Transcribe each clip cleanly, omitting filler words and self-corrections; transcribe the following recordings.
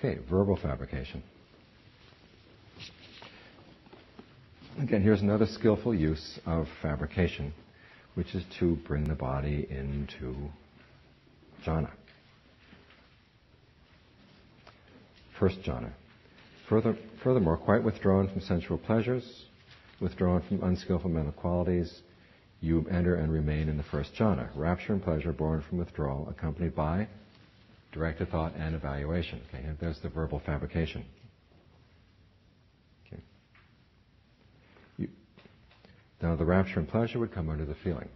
Okay, verbal fabrication. Again, here's another skillful use of fabrication, which is to bring the body into jhana. First jhana. Furthermore, quite withdrawn from sensual pleasures, withdrawn from unskillful mental qualities, you enter and remain in the first jhana. Rapture and pleasure born from withdrawal, accompanied by directed thought and evaluation. Okay, and there's the verbal fabrication. Okay. Now, the rapture and pleasure would come under the feeling.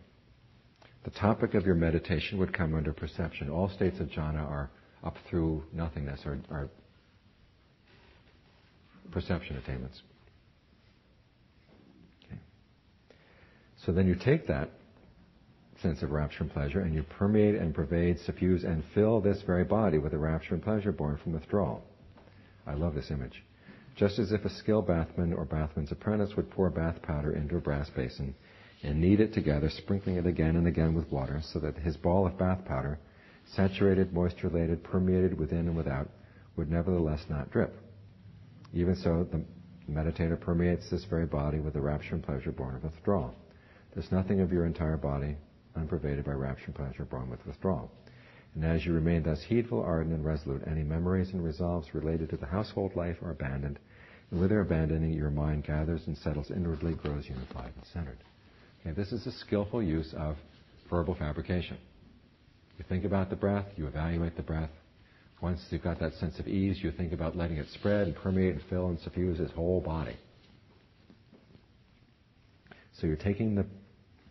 The topic of your meditation would come under perception. All states of jhana are up through nothingness, or are perception attainments. Okay. So then you take that sense of rapture and pleasure and you permeate and pervade, suffuse and fill this very body with the rapture and pleasure born from withdrawal. I love this image. Just as if a skilled bathman or bathman's apprentice would pour bath powder into a brass basin and knead it together, sprinkling it again and again with water, so that his ball of bath powder, saturated, moisture-laden, permeated within and without, would nevertheless not drip. Even so, the meditator permeates this very body with the rapture and pleasure born of withdrawal. There's nothing of your entire body unpervaded by rapture and pleasure born with withdrawal. And as you remain thus heedful, ardent, and resolute, any memories and resolves related to the household life are abandoned, and with their abandoning, your mind gathers and settles inwardly, grows unified and centered. Okay, this is a skillful use of verbal fabrication. You think about the breath, you evaluate the breath. Once you've got that sense of ease, you think about letting it spread and permeate and fill and suffuse his whole body. So you're taking the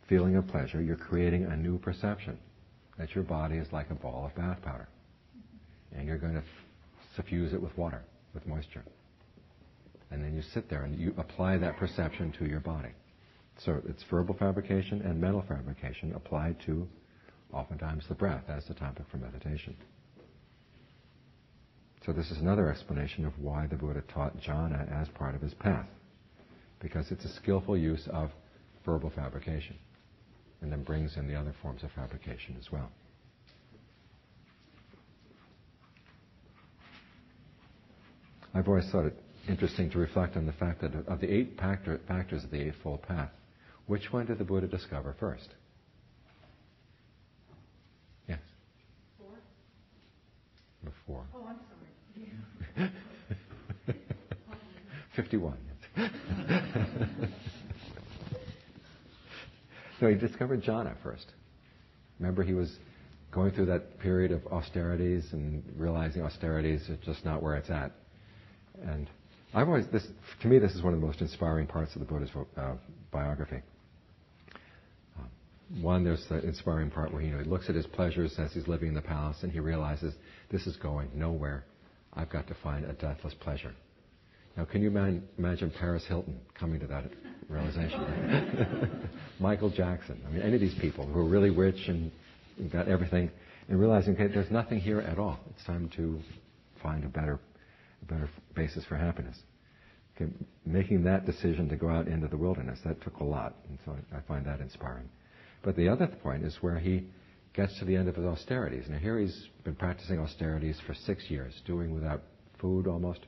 feeling of pleasure, you're creating a new perception that your body is like a ball of bath powder. And you're going to suffuse it with water, with moisture. And then you sit there and you apply that perception to your body. So it's verbal fabrication and mental fabrication applied to, oftentimes, the breath as the topic for meditation. So this is another explanation of why the Buddha taught jhana as part of his path. Because it's a skillful use of verbal fabrication. And then brings in the other forms of fabrication as well. I've always thought it interesting to reflect on the fact that of the 8 factors of the Eightfold Path, which one did the Buddha discover first? Yes? 4? Before. Oh, I'm sorry. 51. No, he discovered jhana first. Remember, he was going through that period of austerities and realizing austerities are just not where it's at. And to me, this is one of the most inspiring parts of the Buddha's biography. One, there's the inspiring part where he looks at his pleasures as he's living in the palace and he realizes this is going nowhere. I've got to find a deathless pleasure. Now, can you imagine Paris Hilton coming to that realization? Michael Jackson. I mean, any of these people who are really rich and got everything, and realizing, okay, there's nothing here at all. It's time to find a better basis for happiness. Okay, making that decision to go out into the wilderness, that took a lot, and so I find that inspiring. But the other point is where he gets to the end of his austerities. Now, here he's been practicing austerities for 6 years, doing without food almost,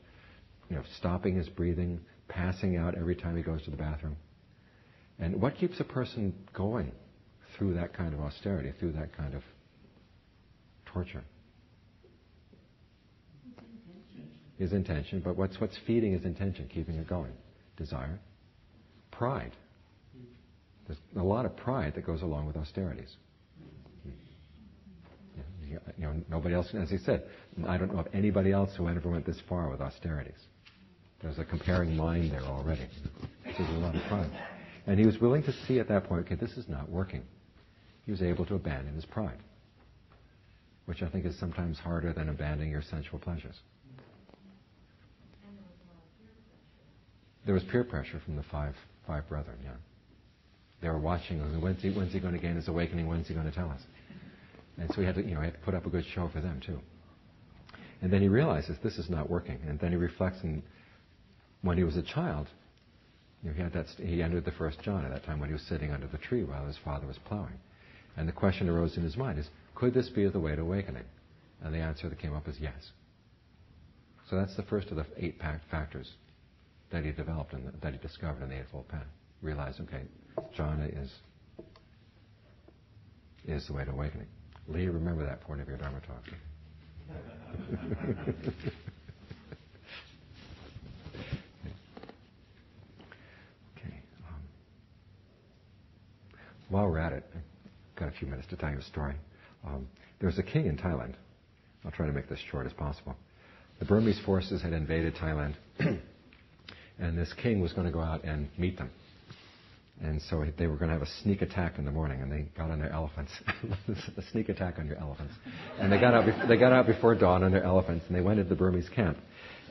stopping his breathing, passing out every time he goes to the bathroom. And what keeps a person going through that kind of austerity, through that kind of torture? His intention. But what's feeding his intention, keeping it going? Desire. Pride. There's a lot of pride that goes along with austerities. Nobody else, as he said, I don't know of anybody else who ever went this far with austerities. There's a comparing mind there already. So there's a lot of pride. And he was willing to see at that point, okay, this is not working. He was able to abandon his pride, which I think is sometimes harder than abandoning your sensual pleasures. And there was a lot of peer pressure. There was peer pressure from the five brethren, yeah. They were watching, when's he going to gain his awakening, when's he going to tell us? And so he had to put up a good show for them too. And then he realizes this is not working. And then he reflects, and when he was a child, he entered the first jhana at that time when he was sitting under the tree while his father was plowing. And the question arose in his mind is, could this be the way to awakening? And the answer that came up is yes. So that's the first of the 8 factors that he developed and that he discovered in the Eightfold Path. Realized, okay, jhana is the way to awakening. Lee, remember that for one of your Dharma talks. Okay. While we're at it, I've got a few minutes to tell you a story. There was a king in Thailand. I'll try to make this short as possible. The Burmese forces had invaded Thailand, and this king was going to go out and meet them. And so they were going to have a sneak attack in the morning, and they got on their elephants. A sneak attack on your elephants. And they got out before dawn on their elephants, and they went into the Burmese camp.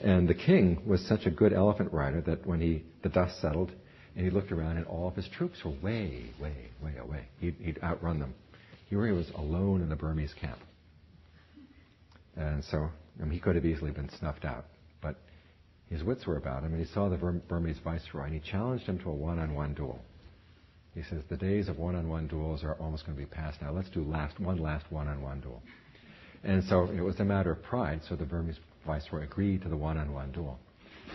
And the king was such a good elephant rider that when the dust settled, and he looked around, and all of his troops were way, way, way away. He'd outrun them. He was alone in the Burmese camp. And so he could have easily been snuffed out. But his wits were about him, and he saw the Burmese viceroy, and he challenged him to a one-on-one duel. He says, the days of one-on-one duels are almost going to be past now. Let's do one last one-on-one duel. And so it was a matter of pride, so the Burmese viceroy agreed to the one-on-one duel.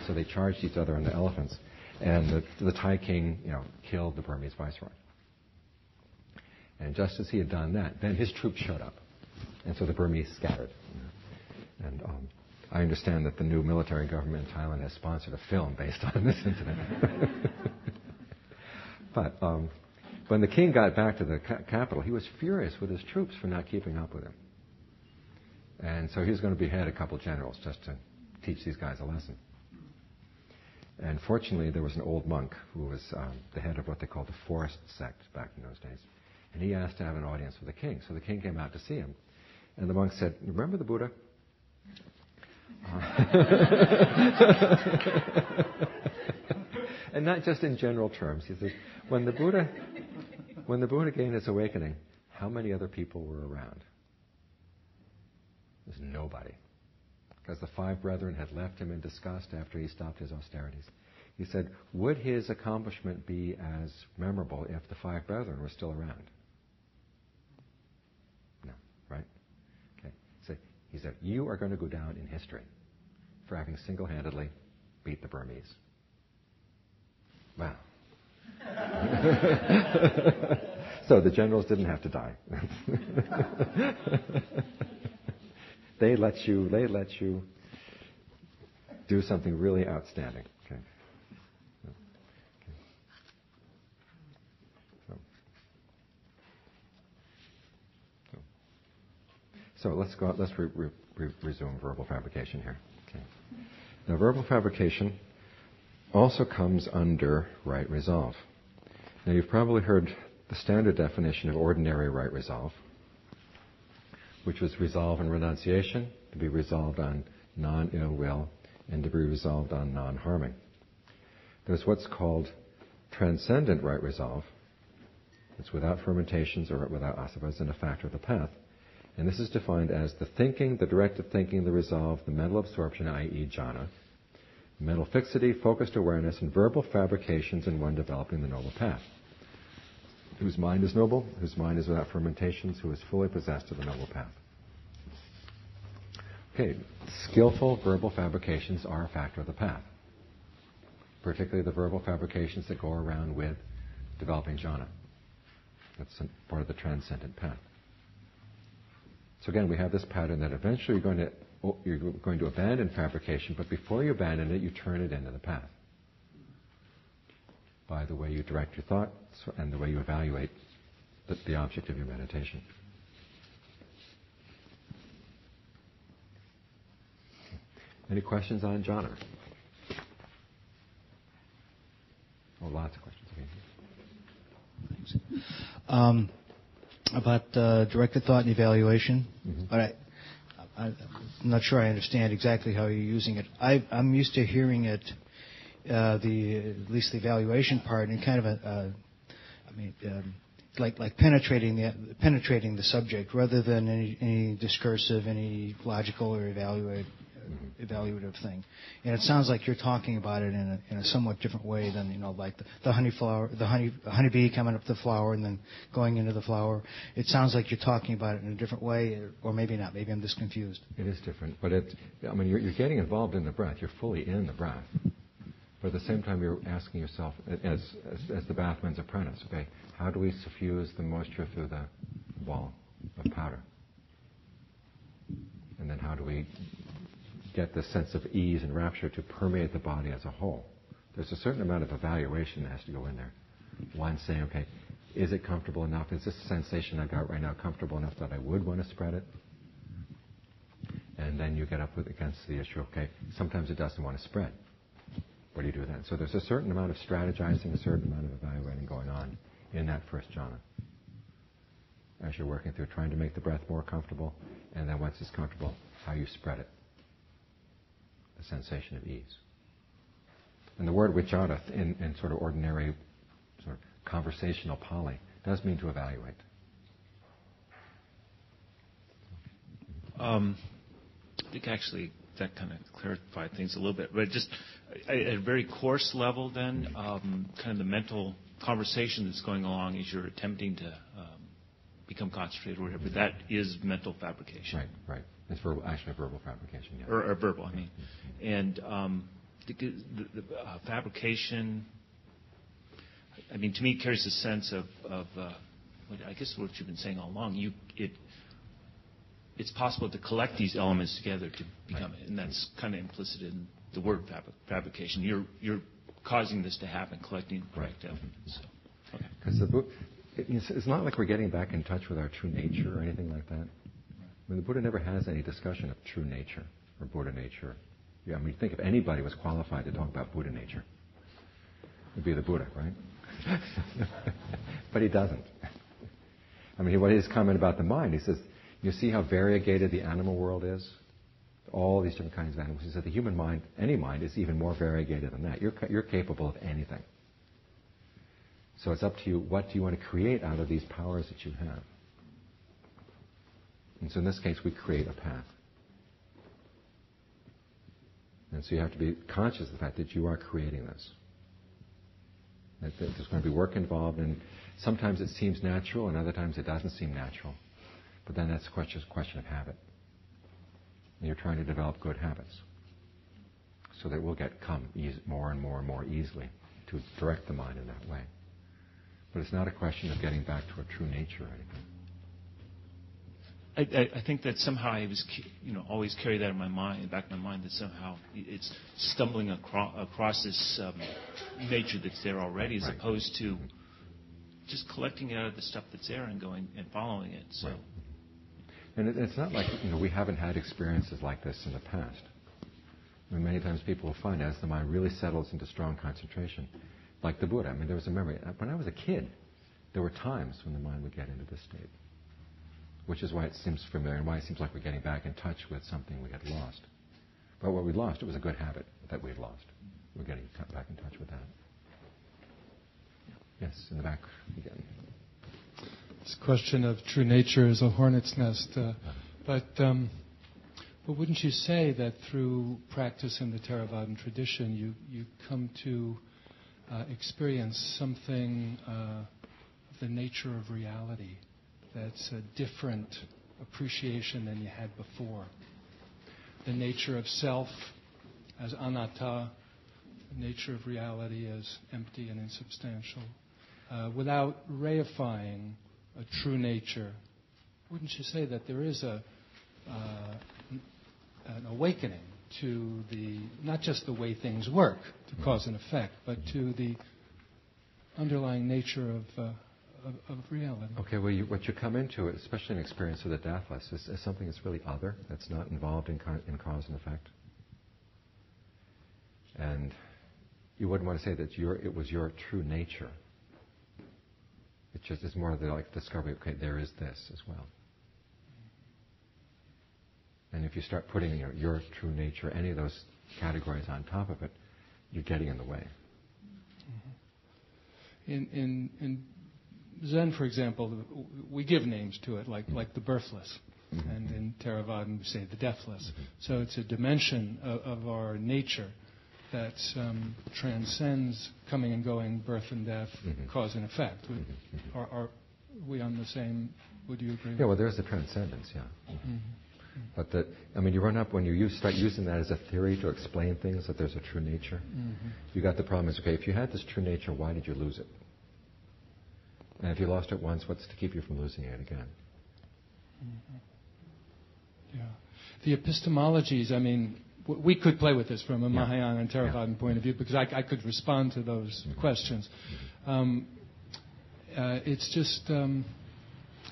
So they charged each other on the elephants. And the Thai king, killed the Burmese viceroy. And just as he had done that, then his troops showed up. And so the Burmese scattered. And I understand that the new military government in Thailand has sponsored a film based on this incident. But when the king got back to the capital, he was furious with his troops for not keeping up with him. And so he was going to behead a couple generals just to teach these guys a lesson. And fortunately, there was an old monk who was the head of what they called the forest sect back in those days. And he asked to have an audience with the king. So the king came out to see him. And the monk said, remember the Buddha? And not just in general terms. He says, when the Buddha gained his awakening, how many other people were around? There's nobody. Because the 5 brethren had left him in disgust after he stopped his austerities. He said, would his accomplishment be as memorable if the 5 brethren were still around? No, right? Okay. So he said, you are going to go down in history for having single-handedly beat the Burmese. Wow. So the generals didn't have to die. They let you do something really outstanding. Okay. So let's go. Let's resume verbal fabrication here. Okay. Now, verbal fabrication also comes under right resolve. Now, you've probably heard the standard definition of ordinary right resolve, which was resolve and renunciation, to be resolved on non-ill will, and to be resolved on non-harming. There's what's called transcendent right resolve. It's without fermentations or without asavas and a factor of the path. And this is defined as the thinking, the directed thinking, the resolve, the mental absorption, i.e. jhana, mental fixity, focused awareness, and verbal fabrications in one developing the noble path. Whose mind is noble, whose mind is without fermentations, who is fully possessed of the noble path. Okay, skillful verbal fabrications are a factor of the path, particularly the verbal fabrications that go around with developing jhana. That's part of the transcendent path. So again, we have this pattern that eventually you're going to abandon fabrication, but before you abandon it, you turn it into the path by the way you direct your thoughts and the way you evaluate the object of your meditation. Any questions on jhana? Oh, lots of questions. Okay. Thanks. About directed thought and evaluation. Mm-hmm. All right. I'm not sure I understand exactly how you're using it. I'm used to hearing it, at least the evaluation part, in kind of like penetrating the subject rather than any discursive, any logical or evaluative evaluative thing. And it sounds like you're talking about it in a somewhat different way than, like the honeybee coming up the flower and then going into the flower. It sounds like you're talking about it in a different way, or maybe not. Maybe I'm just confused. It is different, but you're getting involved in the breath. You're fully in the breath. But at the same time, you're asking yourself, as the bathman's apprentice, okay, how do we suffuse the moisture through the ball of powder? And then how do we get this sense of ease and rapture to permeate the body as a whole? There's a certain amount of evaluation that has to go in there. One saying, okay, is it comfortable enough? Is this sensation I got right now comfortable enough that I would want to spread it? And then you get up against the issue, okay, sometimes it doesn't want to spread. What do you do then? So there's a certain amount of strategizing, a certain amount of evaluating going on in that first jhana. As you're working through trying to make the breath more comfortable, and then once it's comfortable, how you spread it. The sensation of ease. And the word vichara in sort of ordinary, sort of conversational Pali does mean to evaluate. I think actually that kind of clarified things a little bit. But just at a very coarse level then, kind of the mental conversation that's going along as you're attempting to become concentrated or whatever, that is mental fabrication. Right. It's actually a verbal fabrication, yeah. Or verbal, I mean. And the fabrication, I mean, to me, carries a sense of I guess what you've been saying all along. It's possible to collect these elements together to become it, and that's kind of implicit in the word fabrication. You're causing this to happen, collecting the correct elements. So, okay. Because it's not like we're getting back in touch with our true nature or anything like that. I mean, the Buddha never has any discussion of true nature or Buddha nature. Yeah, I mean, think if anybody was qualified to talk about Buddha nature, it would be the Buddha, right? But he doesn't. I mean, what his comment about the mind, he says, you see how variegated the animal world is? All these different kinds of animals. He said the human mind, any mind, is even more variegated than that. You're capable of anything. So it's up to you, what do you want to create out of these powers that you have? And so in this case, we create a path. And so you have to be conscious of the fact that you are creating this. That there's going to be work involved, and sometimes it seems natural, and other times it doesn't seem natural. But then that's a question of habit. And you're trying to develop good habits so that it will come more and more and more easily to direct the mind in that way. But it's not a question of getting back to a true nature or anything. I think that somehow I was, always carry that in my mind, back in my mind, that somehow it's stumbling across this nature that's there already, as opposed to just collecting it out of the stuff that's there and going and following it. So. Right. And it's not like we haven't had experiences like this in the past. I mean, many times people will find as the mind really settles into strong concentration, like the Buddha. I mean, there was a memory. When I was a kid, there were times when the mind would get into this state, which is why it seems familiar and why it seems like we're getting back in touch with something we had lost. But what we lost, it was a good habit that we had lost. We're getting back in touch with that. Yes, in the back again. This question of true nature is a hornet's nest. But wouldn't you say that through practice in the Theravāda tradition, you come to experience something of the nature of reality that's a different appreciation than you had before? The nature of self as anatta, the nature of reality as empty and insubstantial, without reifying a true nature. Wouldn't you say that there is an awakening to not just the way things work, to cause and effect, but to the underlying nature of reality? Okay, well, what you come into, especially an experience of the deathless, is something that's really other, that's not involved in cause and effect. And you wouldn't want to say that it was your true nature. It just is more of the discovery, okay, there is this as well. And if you start putting your true nature, any of those categories on top of it, you're getting in the way. In Zen, for example, we give names to it, like the birthless. And in Theravada, we say the deathless. So it's a dimension of our nature that transcends coming and going, birth and death, cause and effect. Are we on the same? Would you agree? Yeah, well, there's the transcendence, yeah. But you run up when you start using that as a theory to explain things, that there's a true nature. You got the problem is, okay, if you had this true nature, why did you lose it? And if you lost it once, what's to keep you from losing it again? Yeah. The epistemologies, we could play with this from a Mahayana and Theravadan point of view, because I could respond to those questions. It's just,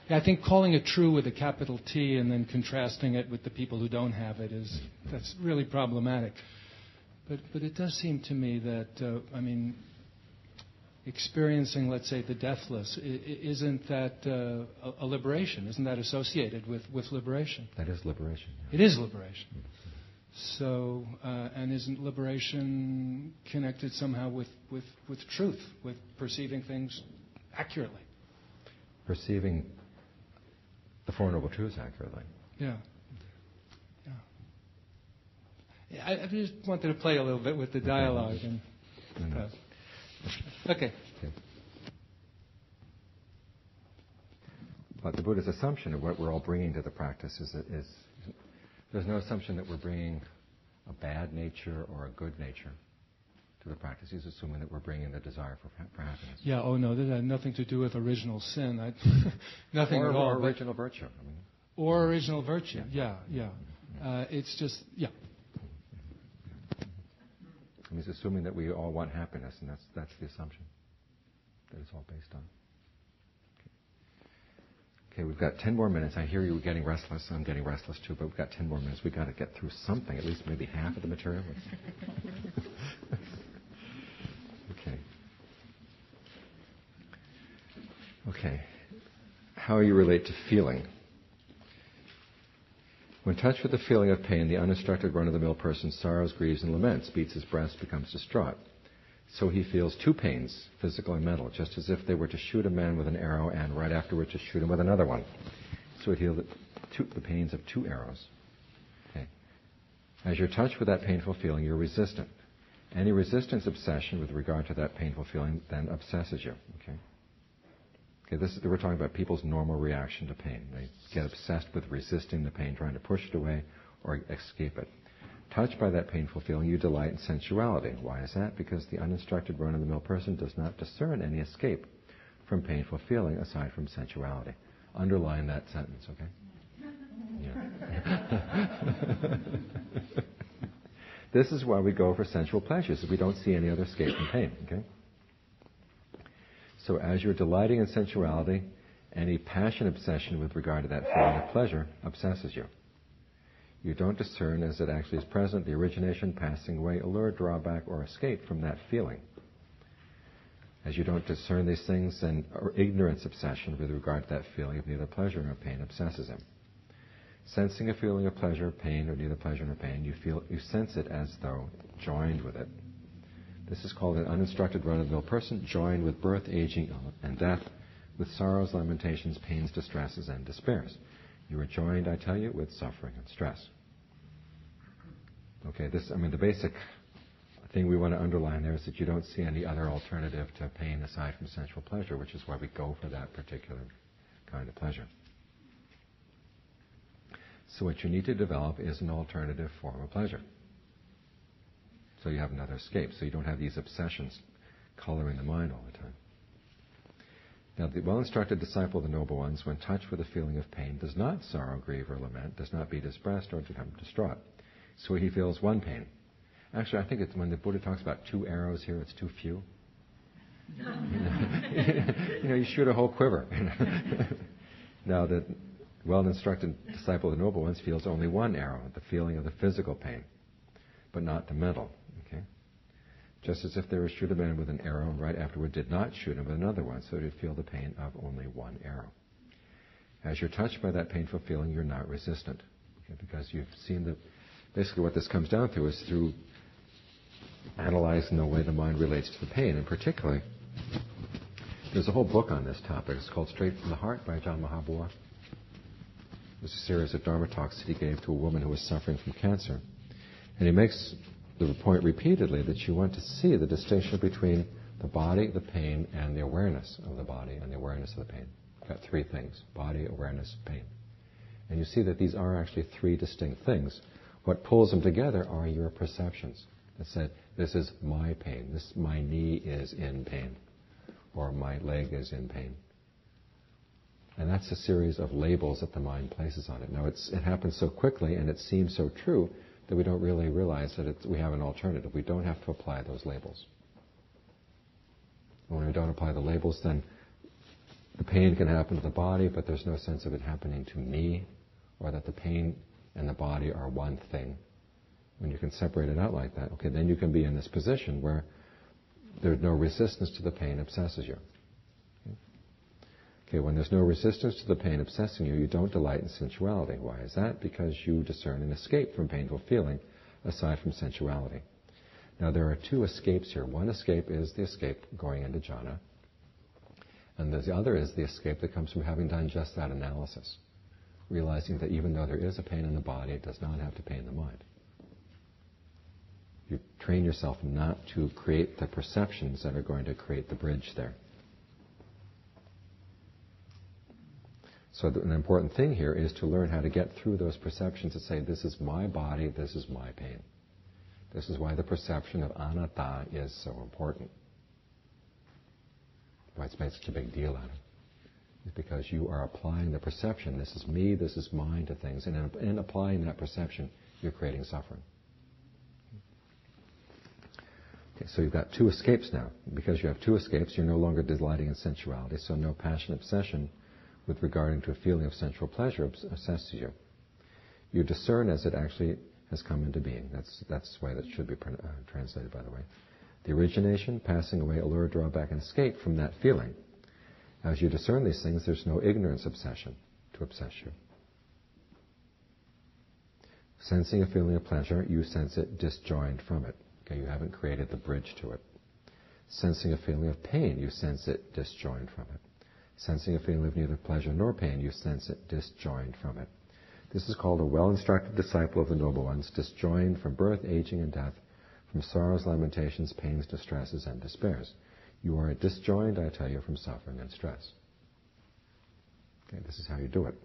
I think calling it true with a capital T and then contrasting it with the people who don't have it that's really problematic. But it does seem to me that, experiencing, let's say, the deathless, isn't that a liberation? Isn't that associated with liberation? That is liberation. Yeah. It is liberation. So, and isn't liberation connected somehow with truth, with perceiving things accurately? Perceiving the Four Noble Truths accurately. Yeah. I just wanted to play a little bit with the dialogue. Okay. But the Buddha's assumption of what we're all bringing to the practice is there's no assumption that we're bringing a bad nature or a good nature to the practice. He's assuming that we're bringing the desire for happiness. Yeah, no, that had nothing to do with original sin. Nothing at all. Or original virtue. Or original virtue, yeah. It's just, He's assuming that we all want happiness, and that's the assumption that it's all based on. Okay, we've got 10 more minutes. I hear you getting restless. I'm getting restless too, but we've got 10 more minutes. We've got to get through something, at least maybe half of the material. Okay. How you relate to feeling. When touched with the feeling of pain, the uninstructed run-of-the-mill person sorrows, grieves, and laments, beats his breast, becomes distraught. So he feels two pains, physical and mental, just as if they were to shoot a man with an arrow and right afterwards to shoot him with another one. So it feels the pains of two arrows. Okay. As you're touched with that painful feeling, you're resistant. Any resistance obsession with regard to that painful feeling then obsesses you. Okay, we're talking about people's normal reaction to pain. They get obsessed with resisting the pain, trying to push it away or escape it. Touched by that painful feeling, you delight in sensuality. Why is that? Because the uninstructed run-of-the-mill person does not discern any escape from painful feeling aside from sensuality. Underline that sentence, okay? Yeah. This is why we go for sensual pleasures, if we don't see any other escape from pain, okay? So as you're delighting in sensuality, any passion obsession with regard to that feeling of pleasure obsesses you. You don't discern as it actually is present, the origination, passing away, allure, drawback, or escape from that feeling. As you don't discern these things, then ignorance obsession with regard to that feeling of neither pleasure nor pain obsesses him. Sensing a feeling of pleasure, pain, or neither pleasure nor pain, you sense it as though joined with it. This is called an uninstructed run-of-the-mill person, joined with birth, aging, and death, with sorrows, lamentations, pains, distresses, and despairs. You are joined, I tell you, with suffering and stress. Okay, the basic thing we want to underline there is that you don't see any other alternative to pain aside from sensual pleasure, which is why we go for that particular kind of pleasure. So what you need to develop is an alternative form of pleasure. So you have another escape, so you don't have these obsessions coloring the mind all the time. Now, the well-instructed disciple of the noble ones, when touched with a feeling of pain, does not sorrow, grieve, or lament, does not beat his breast or become distraught. So he feels one pain. Actually, I think it's when the Buddha talks about two arrows here, it's too few. You shoot a whole quiver. Now, the well-instructed disciple of the noble ones feels only one arrow, the feeling of the physical pain, but not the mental. Okay, just as if they were shoot a man with an arrow and right afterward did not shoot him with another one, so he'd feel the pain of only one arrow. As you're touched by that painful feeling, you're not resistant, because you've seen basically what this comes down to is through analyzing the way the mind relates to the pain, and particularly, there's a whole book on this topic. It's called Straight from the Heart by Ajahn Mahabua. There's a series of Dharma talks that he gave to a woman who was suffering from cancer. And he makes the point repeatedly that you want to see the distinction between the body, the pain, and the awareness of the body and the awareness of the pain. You've got three things: body, awareness, pain. And you see that these are actually three distinct things. What pulls them together are your perceptions that said, this is my pain, my knee is in pain, or my leg is in pain. And that's a series of labels that the mind places on it. Now, it happens so quickly and it seems so true that we don't really realize that we have an alternative. We don't have to apply those labels. When we don't apply the labels, then the pain can happen to the body, but there's no sense of it happening to me, or that the pain and the body are one thing. When you can separate it out like that, okay, then you can be in this position where there's no resistance to the pain obsesses you. Okay, when there's no resistance to the pain obsessing you, you don't delight in sensuality. Why is that? Because you discern an escape from painful feeling aside from sensuality. Now, there are two escapes here. One escape is the escape going into jhana, and the other is the escape that comes from having done just that analysis, realizing that even though there is a pain in the body, it does not have to pain the mind. You train yourself not to create the perceptions that are going to create the bridge there. So an important thing here is to learn how to get through those perceptions and say, this is my body, this is my pain. This is why the perception of anatta is so important. Why it's made such a big deal out of it. It's because you are applying the perception, this is me, this is mine, to things. And in applying that perception, you're creating suffering. Okay, so you've got two escapes now. Because you have two escapes, you're no longer delighting in sensuality, so no passion obsession with regarding to a feeling of sensual pleasure obsesses you. You discern as it actually has come into being. That's the way that should be translated, by the way. The origination, passing away, allure, drawback, and escape from that feeling. As you discern these things, there's no ignorance obsession to obsess you. Sensing a feeling of pleasure, you sense it disjoined from it. Okay, you haven't created the bridge to it. Sensing a feeling of pain, you sense it disjoined from it. Sensing a feeling of neither pleasure nor pain, you sense it disjoined from it. This is called a well-instructed disciple of the Noble Ones, disjoined from birth, aging, and death, from sorrows, lamentations, pains, distresses, and despairs. You are disjoined, I tell you, from suffering and stress. Okay, this is how you do it.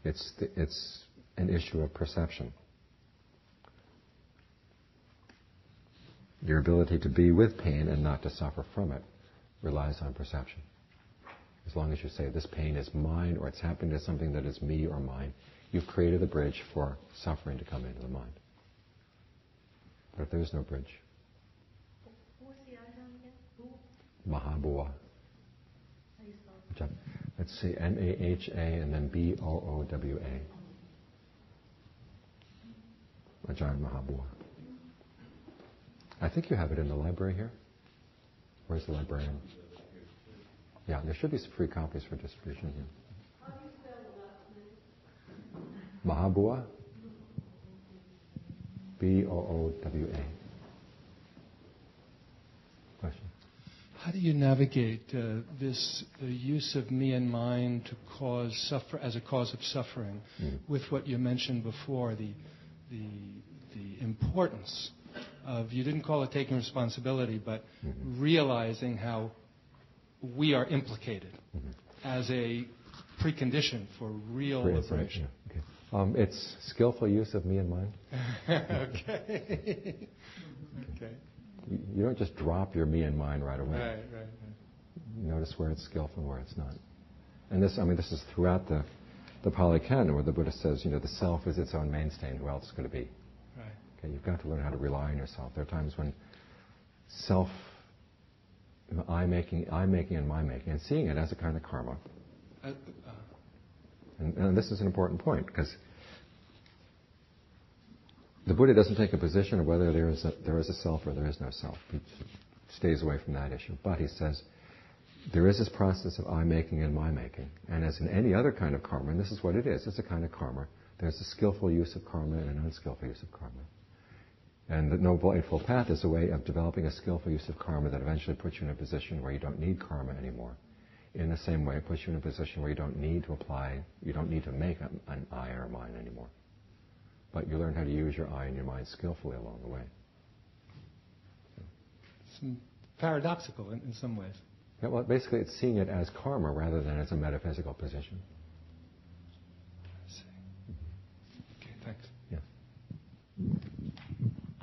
It's an issue of perception. Your ability to be with pain and not to suffer from it relies on perception. As long as you say, this pain is mine, or it's happening to something that is me or mine, you've created a bridge for suffering to come into the mind. But if there is no bridge, What's the icon again? Mahabhuva. How do you spell it? Let's see, M-A-H-A and then B-O-O-W-A. Ajahn Mahabhuva. I think you have it in the library here. Where's the librarian? Yeah, there should be some free copies for distribution here. How do you spell the last name? Mahabhuva. B-O-O-W-A. Question? How do you navigate the use of me and mine to as a cause of suffering, with what you mentioned before, the importance of, you didn't call it taking responsibility, but realizing how we are implicated as a precondition for real liberation. Yeah. Okay. It's skillful use of me and mine. Okay. Okay. You don't just drop your me and mine right away. Right. You notice where it's skillful and where it's not. And this is throughout the Pali Canon, where the Buddha says, the self is its own mainstay, and who else is going to be? Right. Okay, you've got to learn how to rely on yourself. There are times when I-making and my-making, and seeing it as a kind of karma. And this is an important point, because the Buddha doesn't take a position of whether there is a self or there is no self. He stays away from that issue. But he says, there is this process of I-making and my-making. And as in any other kind of karma, and this is what it is, it's a kind of karma, there's a skillful use of karma and an unskillful use of karma. And the Noble Eightfold Path is a way of developing a skillful use of karma that eventually puts you in a position where you don't need karma anymore. in the same way, it puts you in a position where you don't need to make an I or a mind anymore. But you learn how to use your I and your mind skillfully along the way. It's paradoxical in some ways. Yeah, well, basically it's seeing it as karma rather than as a metaphysical position. I see. Okay, thanks. Yeah.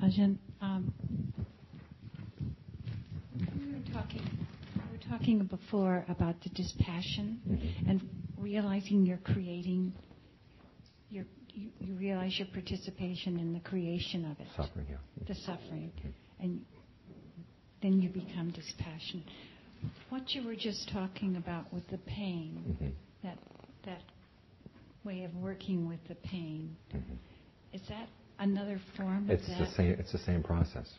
Ajahn, we were talking before about the dispassion and realizing you're creating, you realize your participation in the creation of it. Suffering, yeah. The suffering. And then you become dispassionate. What you were just talking about with the pain, that way of working with the pain, is that another form of that? It's the same process.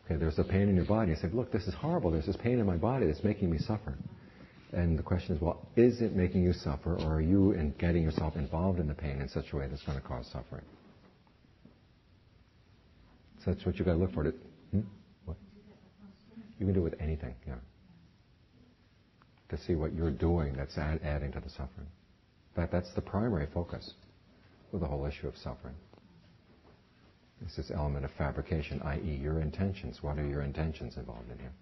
Okay, there's a pain in your body. You say, look, this is horrible. There's this pain in my body that's making me suffer. And the question is, well, is it making you suffer, or are you getting yourself involved in the pain in such a way that's going to cause suffering? So that's what you've got to look for. What? You can do it with anything, yeah. To see what you're doing that's adding to the suffering. In fact, that's the primary focus with the whole issue of suffering. It's this element of fabrication, i.e. your intentions. What are your intentions involved in here?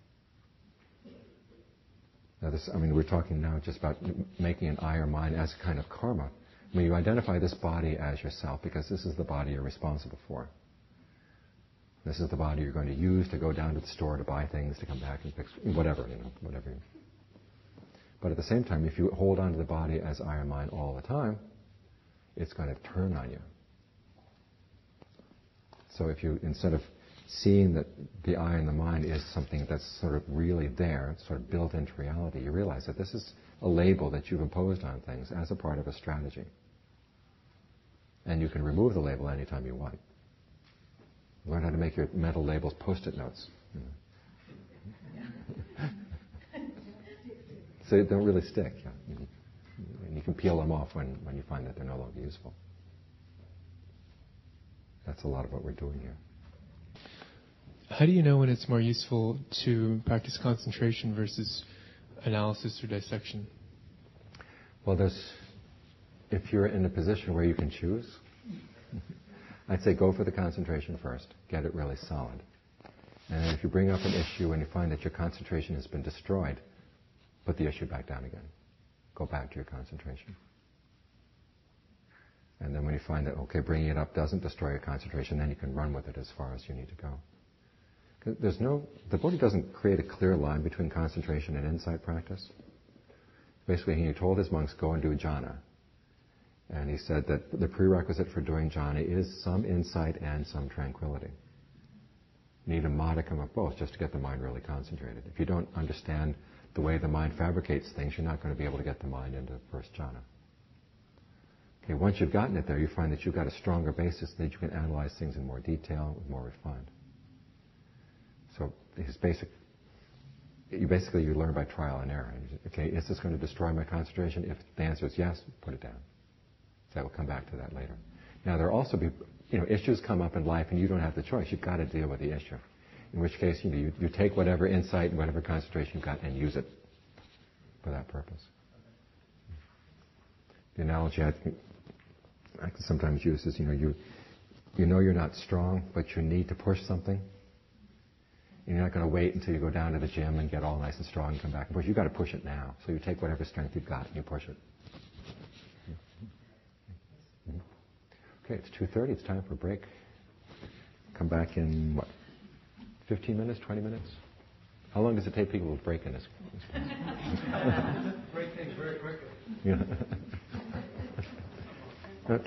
Now we're talking now just about making an I or mind as a kind of karma. When you identify this body as yourself, because this is the body you're responsible for. This is the body you're going to use to go down to the store to buy things, to come back and fix whatever. But at the same time, if you hold on to the body as I or mind all the time, it's going to turn on you. So if you, instead of seeing that the I and the mind is something that's sort of really there, sort of built into reality, you realize that this is a label that you've imposed on things as a part of a strategy. And you can remove the label anytime you want. Learn how to make your mental labels Post-it notes. So they don't really stick. Yeah. And you can peel them off when you find that they're no longer useful. That's a lot of what we're doing here. How do you know when it's more useful to practice concentration versus analysis or dissection? Well, if you're in a position where you can choose, I'd say go for the concentration first. Get it really solid. And if you bring up an issue and you find that your concentration has been destroyed, put the issue back down again. Go back to your concentration. And then when you find that, okay, bringing it up doesn't destroy your concentration, then you can run with it as far as you need to go. The Buddha doesn't create a clear line between concentration and insight practice. Basically, he told his monks, go and do jhana. And he said that the prerequisite for doing jhana is some insight and some tranquility. You need a modicum of both just to get the mind really concentrated. If you don't understand the way the mind fabricates things, you're not going to be able to get the mind into first jhana. Okay, once you've gotten it there, you find that you've got a stronger basis, that you can analyze things in more detail, more refined. So you learn by trial and error. Okay, is this going to destroy my concentration? If the answer is yes, put it down. So we'll come back to that later. Now there will also be, issues come up in life and you don't have the choice. You've got to deal with the issue. In which case, you take whatever insight and whatever concentration you've got and use it for that purpose. The analogy I can sometimes use is, you know you're not strong, but you need to push something. And you're not going to wait until you go down to the gym and get all nice and strong and come back and push. You've got to push it now. So you take whatever strength you've got and you push it. Okay, it's 2:30. It's time for a break. Come back in, 15 minutes, 20 minutes? How long does it take people to break in this class? Break things very quickly. Yeah.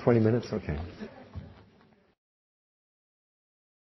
20 minutes? Okay.